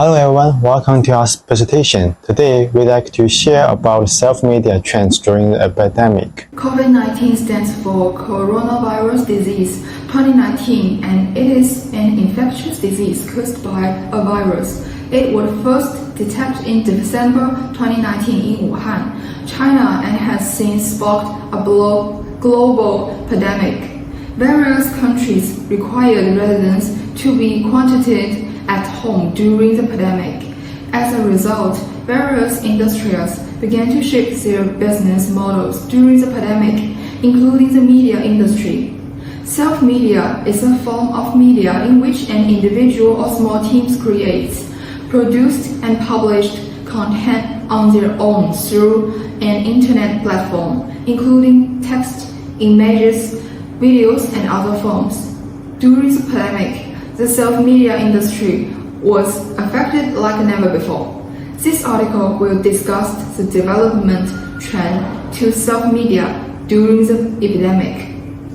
Hello everyone, welcome to our presentation. Today we'd like to share about self-media trends during the epidemic. COVID-19 stands for coronavirus disease 2019 and it is an infectious disease caused by a virus. It was first detected in December 2019 in Wuhan, China, and has since sparked a global pandemic. Various countries required residents to be quarantined at home during the pandemic. As a result, various industries began to shift their business models during the pandemic, including the media industry. Self-media is a form of media in which an individual or small teams creates, produced, and published content on their own through an internet platform, including text, images, videos, and other forms. During the pandemic, the self-media industry was affected like never before. This article will discuss the development trend to self-media during the epidemic.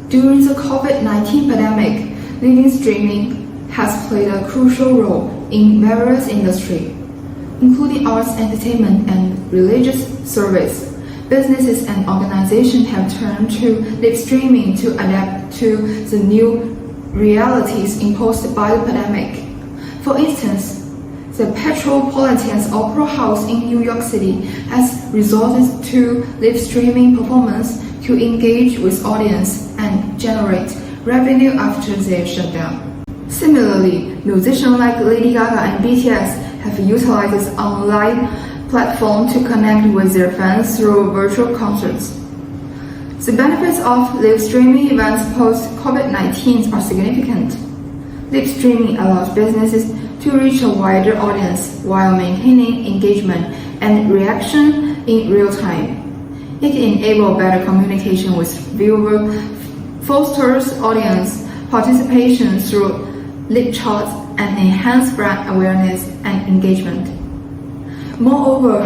During the COVID-19 pandemic, live streaming has played a crucial role in various industries, including arts, entertainment, and religious service. Businesses and organizations have turned to live streaming to adapt to the new realities imposed by the pandemic. For instance, the Metropolitan Opera House in New York City has resorted to live streaming performance to engage with audience and generate revenue after their shutdown. Similarly, musicians like Lady Gaga and BTS have utilized this online platform to connect with their fans through virtual concerts. The benefits of live streaming events post-COVID-19 are significant. Live streaming allows businesses to reach a wider audience while maintaining engagement and reaction in real time. It enables better communication with viewers, fosters audience participation through live chats, and enhances brand awareness and engagement. Moreover,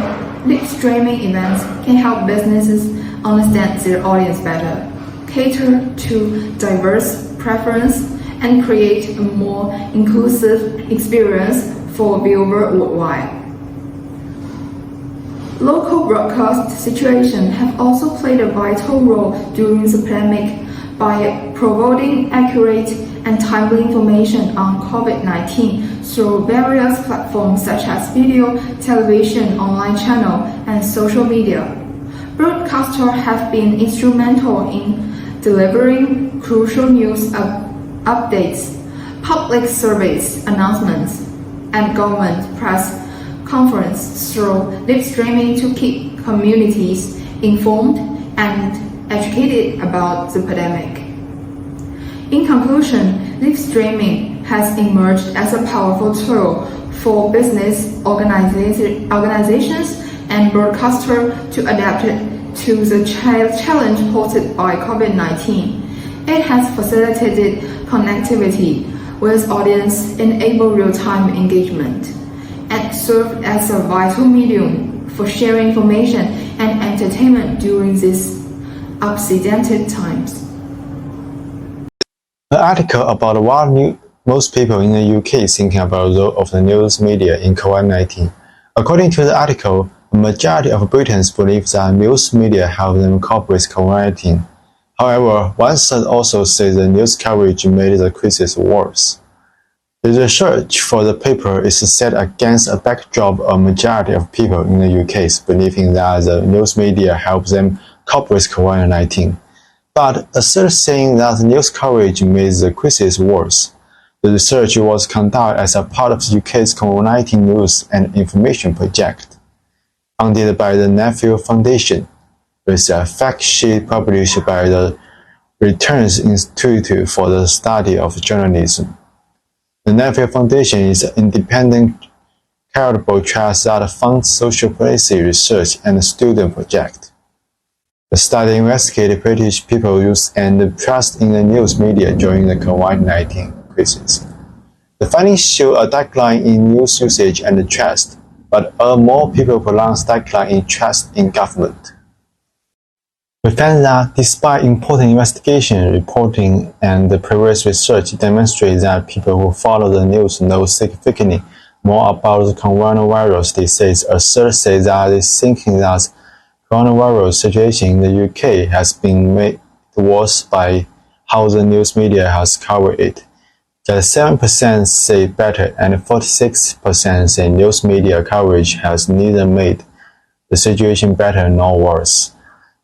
live streaming events can help businesses understand their audience better, cater to diverse preferences, and create a more inclusive experience for viewers worldwide. Local broadcast stations have also played a vital role during the pandemic by providing accurate and timely information on COVID-19 through various platforms such as video, television, online channel, and social media. Broadcasters have been instrumental in delivering crucial news updates, public service announcements, and government press conferences through live streaming to keep communities informed and educated about the pandemic. In conclusion, live streaming has emerged as a powerful tool for business organizations and broadcasters to adapt to the challenge posed by COVID-19. It has facilitated connectivity with audience, enabled real-time engagement, and served as a vital medium for sharing information and entertainment during these unprecedented times. An article about what most people in the UK is thinking about the role of the news media in COVID-19. According to the article, a majority of Britons believe that news media help them cope with COVID-19. However, one third also says the news coverage made the crisis worse. The research for the paper is set against a backdrop of a majority of people in the UK believing that the news media helps them cope with COVID-19. But a third saying that the news coverage made the crisis worse. The research was conducted as a part of the UK's COVID-19 News and Information Project, funded by the Nuffield Foundation, with a fact sheet published by the Returns Institute for the Study of Journalism. The Nuffield Foundation is an independent, charitable trust that funds social policy research and student projects. The study investigated British people's use and trust in the news media during the COVID-19 crisis. The findings show a decline in news usage and trust, but a more people-pronounced decline in trust in government. We found that despite important investigation, reporting, and the previous research demonstrate that people who follow the news know significantly more about the coronavirus disease, a source says that it's thinking that coronavirus situation in the UK has been made worse by how the news media has covered it. Just 7% say better and 46% say news media coverage has neither made the situation better nor worse.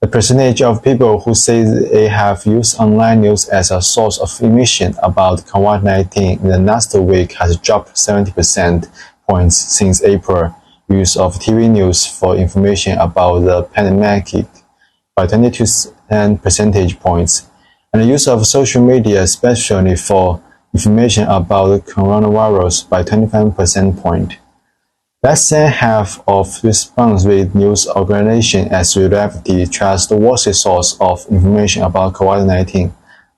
The percentage of people who say they have used online news as a source of information about COVID-19 in the last week has dropped 70% points since April. Use of TV news for information about the pandemic by 22 percentage points, and the use of social media, especially for information about the coronavirus, by 25 percentage points. Less than half of response with news organizations as relatively trust the worst source of information about COVID-19,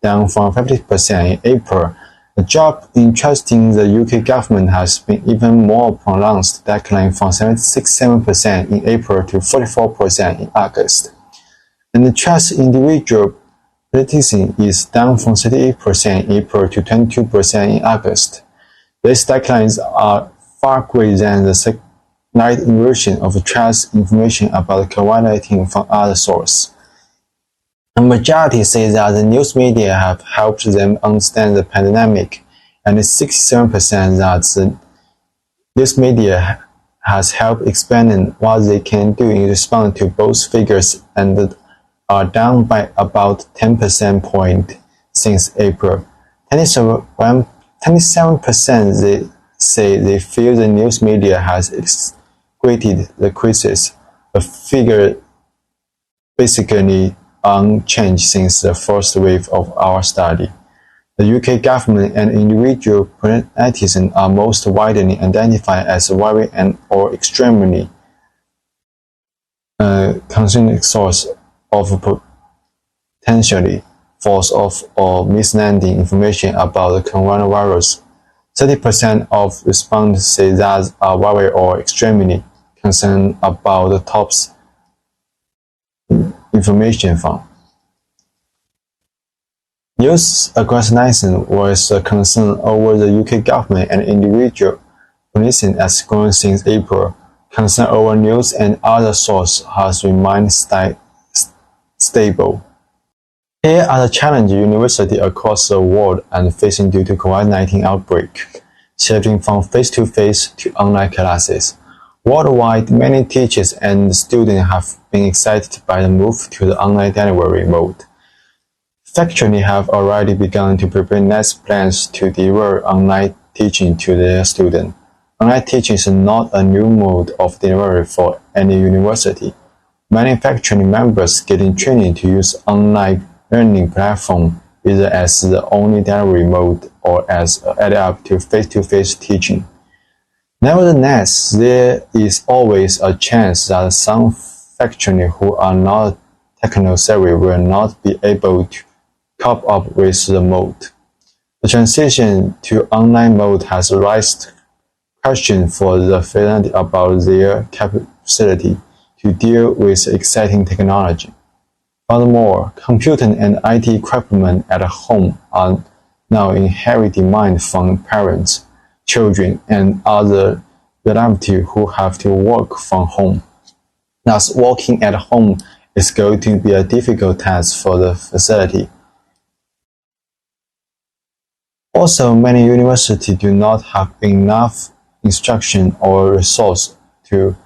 down from 50% in April. The drop in trusting the UK government has been even more pronounced, declining from 67% in April to 44% in August. And the trust in individual politicians is down from 38% in April to 22% in August. These declines are far greater than the slight inversion of trust information about COVID-19 from other sources. A majority say that the news media have helped them understand the pandemic, and 67% that the news media has helped explain what they can do in response to both figures and are down by about 10 percentage points since April. 27% they say they feel the news media has exploited the crisis, a figure basically unchanged since the first wave of our study. The UK government and individual netizens are most widely identified as very or extremely concerning source of potentially false or misleading information about the coronavirus. 30% of respondents say that are very or extremely concerned about the top's information from. News aggregation was a concern over the UK government and individual policing as growing since April. Concern over news and other sources has remained stable. Here are the challenges universities across the world are facing due to COVID-19 outbreak, shifting from face-to-face to online classes. Worldwide, many teachers and students have been excited by the move to the online delivery mode. Faculty have already begun to prepare next plans to deliver online teaching to their students. Online teaching is not a new mode of delivery for any university. Many faculty members getting training to use online learning platform either as the only delivery mode or as add-up to face-to-face teaching. Nevertheless, there is always a chance that some faculty who are not techno-savvy will not be able to cope up with the mode. The transition to online mode has raised questions for the faculty about their capacity to deal with exciting technology. Furthermore, computing and IT equipment at home are now in heavy demand from parents, children, and other relatives who have to work from home. Thus, working at home is going to be a difficult task for the facility. Also, many universities do not have enough instruction or resource to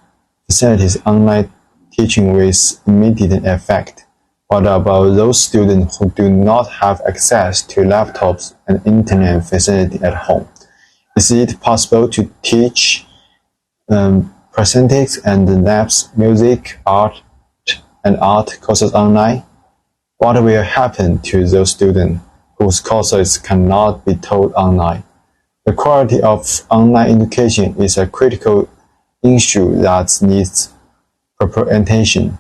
facilitate online teaching with immediate effect. What about those students who do not have access to laptops and internet facility at home? Is it possible to teach presentations and labs, music, art courses online? What will happen to those students whose courses cannot be taught online? The quality of online education is a critical issue that needs proper attention.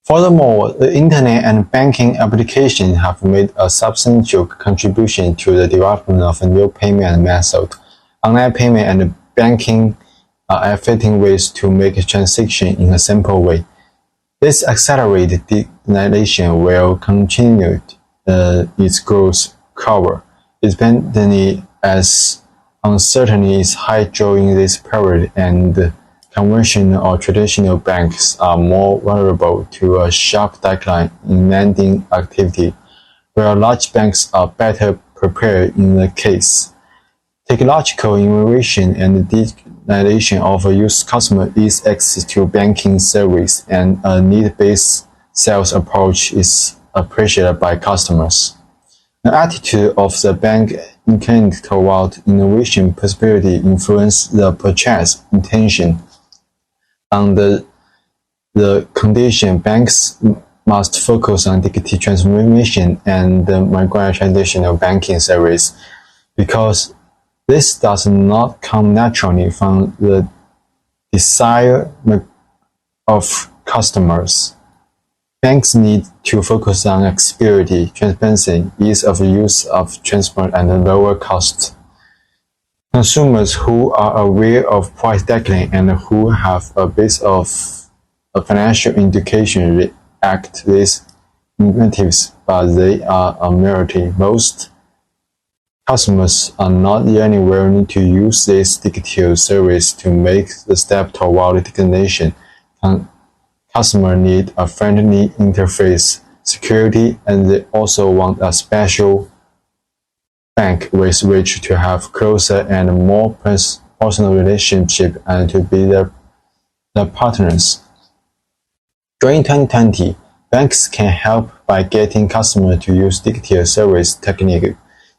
Furthermore, the internet and banking applications have made a substantial contribution to the development of a new payment method. Online payment and banking are effective ways to make a transaction in a simple way. This accelerated digitalization will continue its growth curve, independently as uncertainty is high during this period, and conventional or traditional banks are more vulnerable to a sharp decline in lending activity, where large banks are better prepared in the case. Technological innovation and digitalization of a used customer ease access to banking service, and a need-based sales approach is appreciated by customers. The attitude of the bank inclined toward innovation possibility influence the purchase intention. On the condition, banks must focus on digital transformation and migrate traditional banking service, because this does not come naturally from the desire of customers. Banks need to focus on accessibility, transparency, ease of use of transport, and lower costs. Consumers who are aware of price decline and who have a base of financial education react to these incentives, but they are a minority. Most customers are not yet willing to use this digital service to make the step toward digitalization. Customers need a friendly interface, security, and they also want a special bank with which to have closer and more personal relationship and to be their partners. During 2020, banks can help by getting customers to use digital service technique,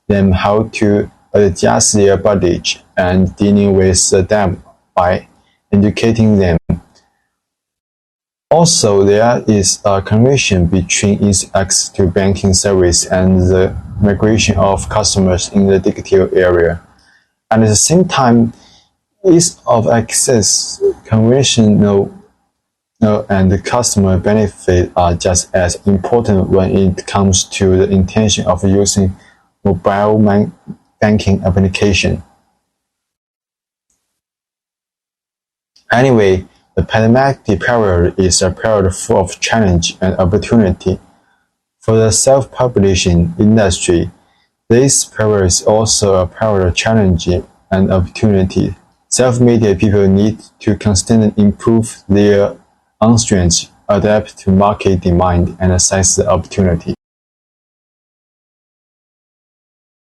them how to adjust their budget, and dealing with them by educating them. Also, there is a connection between easy access to banking service and the migration of customers in the digital area. And at the same time, ease of access, conventional and the customer benefit are just as important when it comes to the intention of using mobile banking application. Anyway, the pandemic period is a period full of challenge and opportunity. For the self-publishing industry, this period is also a period of challenge and opportunity. Self-media people need to constantly improve their own strengths, adapt to market demand, and seize the opportunity.